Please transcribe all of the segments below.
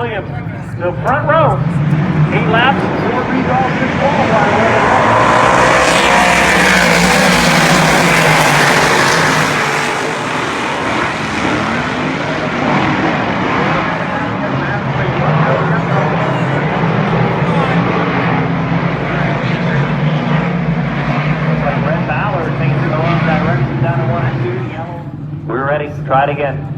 Williams. So front row, 8 laps, 4 results in qualifying. We're ready. Try it again.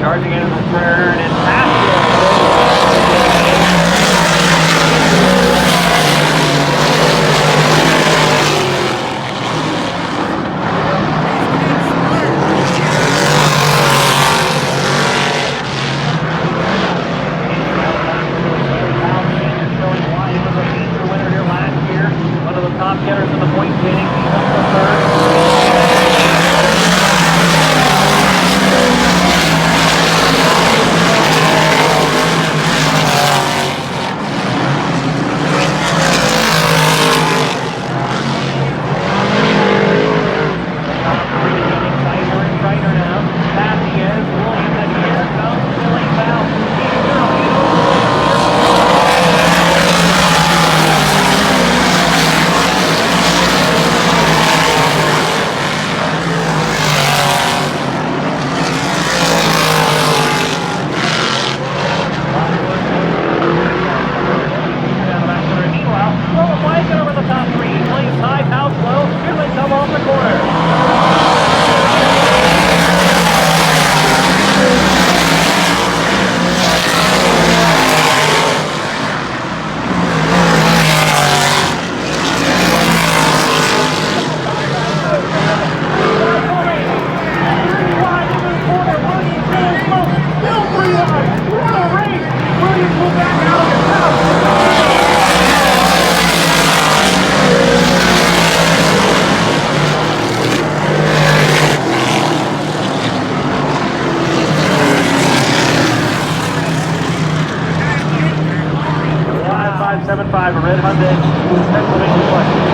Charging into the turn and a red Hyundai, Pennsylvania flag.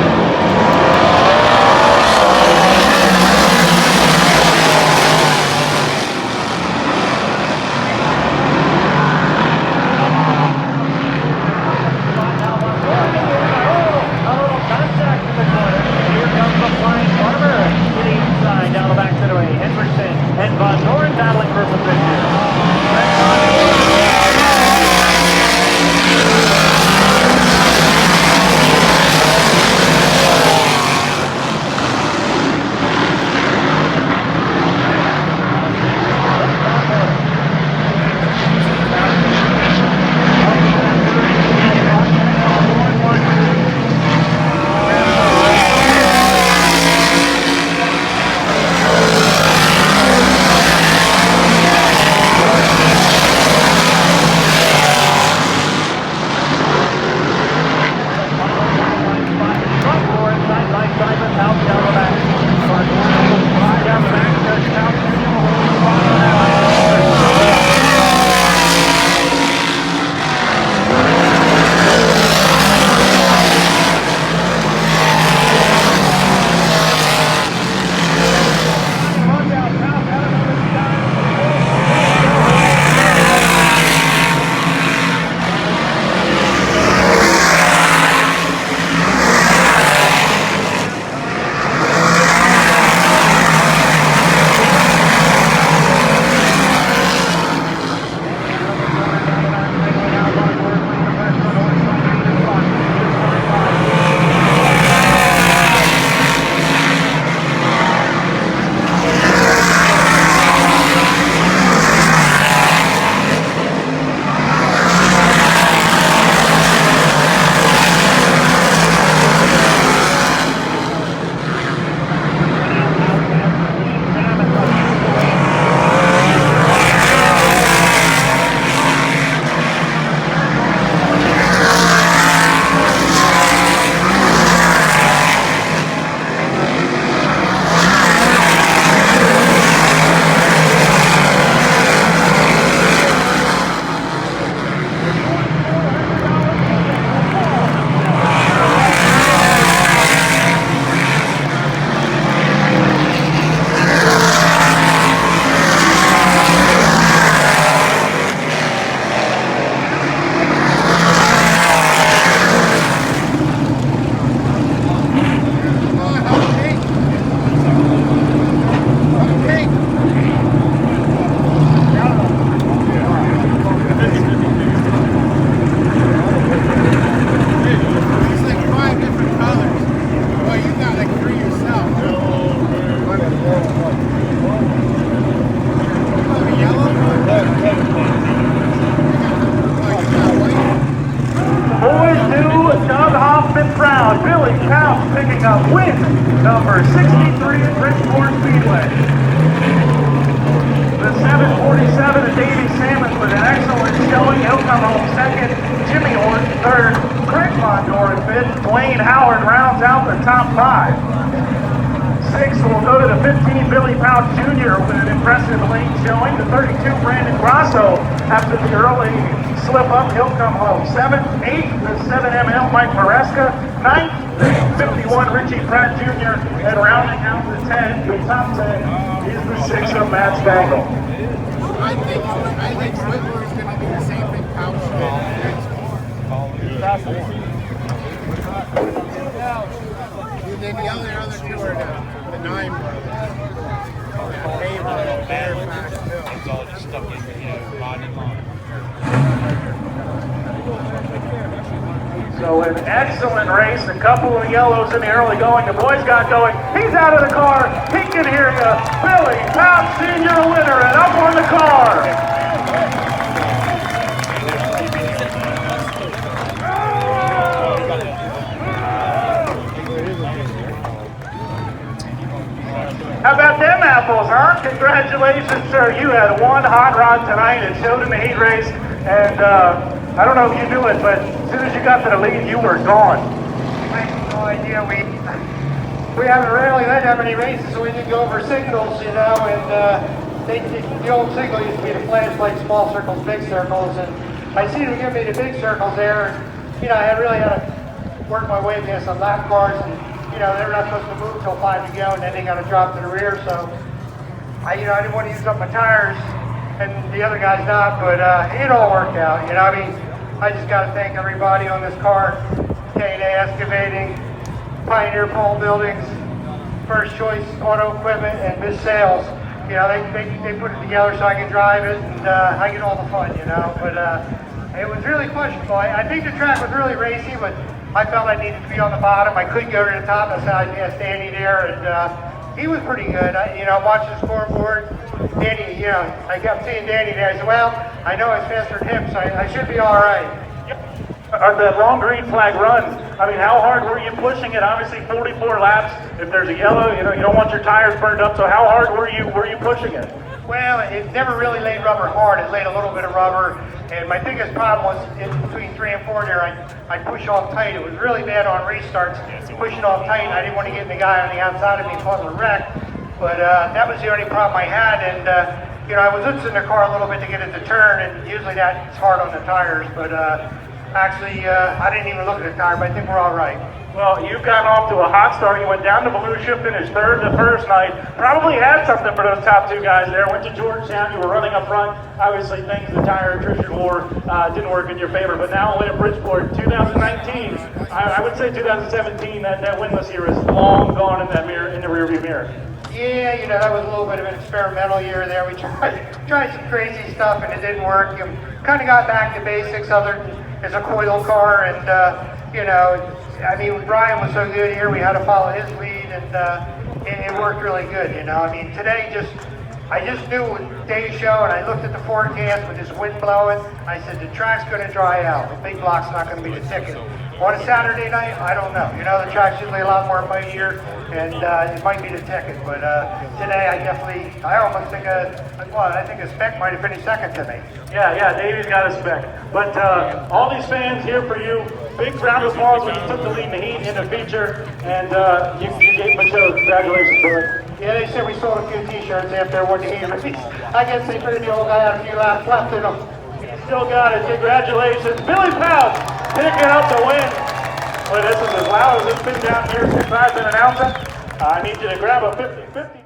second, Jimmy Horton third, Craig Mondor in fifth, Dwayne Howard rounds out the top 5. Sixth will go to the 15, Billy Pauch Jr. with an impressive lane showing. The 32, Brandon Grasso, after the early slip up, he'll come home. 7th, 8th, the 7ML, Mike Maresca. 9th, the 51, Richie Pratt Jr. And rounding out the 10, the top 10 is the 6 of Matt Spangle. I think Whitmer is going to be the same thing Pauch did. And then the other two are the 9 brothers. It's all just stuck in, riding in line. So an excellent race, a couple of yellows in the early going. The boys got going. He's out of the car. He can hear you. Billy Pauch Sr. winner and up on the car. How about them apples, huh? Congratulations, sir. You had one hot rod tonight. It showed in the heat race. And I don't know if you knew it, but as soon as you got to the lead, you were gone. I have no idea. We haven't really led that many races, so we didn't go over signals, and the old signal used to be the flashlight, small circles, big circles, and I see them give me the big circles there, and I really had to work my way past some lap cars, and they're not supposed to move till 5 to go, and then they got to drop to the rear, so I didn't want to use up my tires, and the other guys not, but it all worked out. I just got to thank everybody on this car, K&A Excavating, Pioneer Pole Buildings, First Choice Auto Equipment, and Miss Sales. They put it together so I can drive it, and I get all the fun, but it was really questionable. I think the track was really racy, but I felt I needed to be on the bottom. I couldn't go to the top. That's how I passed Danny there, and he was pretty good. I watched the scoreboard. Danny, I kept seeing Danny there. I said, well, I know I was faster than him, so I should be all right. The long green flag run, how hard were you pushing it? Obviously 44 laps. If there's a yellow, you don't want your tires burned up, so how hard were you pushing it? Well, it never really laid rubber hard. It laid a little bit of rubber, and my biggest problem was in between 3 and 4 there, I'd push off tight. It was really bad on restarts, pushing off tight. I didn't want to get the guy on the outside of me cause a wreck, but that was the only problem I had, and I was loosening the car a little bit to get it to turn, and usually that's hard on the tires, but actually, I didn't even look at the tire, but I think we're all right. Well, you've gotten off to a hot start. You went down to Volusia, finished third the first night. Probably had something for those top 2 guys there. Went to Georgetown. You were running up front. Obviously, the tire attrition war didn't work in your favor. But now at Bridgeport, 2019, I would say 2017, that winless year is long gone in the rearview mirror. Yeah, that was a little bit of an experimental year there. We tried some crazy stuff, and it didn't work. Kind of got back to basics. It's a coil car, and Brian was so good here, we had to follow his lead, and it worked really good. Today I just knew with day's show, and I looked at the forecast with this wind blowing. I said the track's going to dry out. The big block's not going to be the ticket. On a Saturday night, I don't know. The track's usually a lot more mightier, and it might be the ticket. But today, I almost think I think a spec might have finished second to me. Yeah, Davey's got a spec. But all these fans here for you. Big round of applause when you took the lead in the heat in the feature, and you gave them a show. Congratulations, Billy. Yeah, they said we sold a few T-shirts after one heat race. I guess they figured the old guy had a few laps left in him. You still got it. Congratulations, Billy Pauch, picking up the win. Boy, this is as loud as it's been down here since I've been announcing. I need you to grab a 50-50.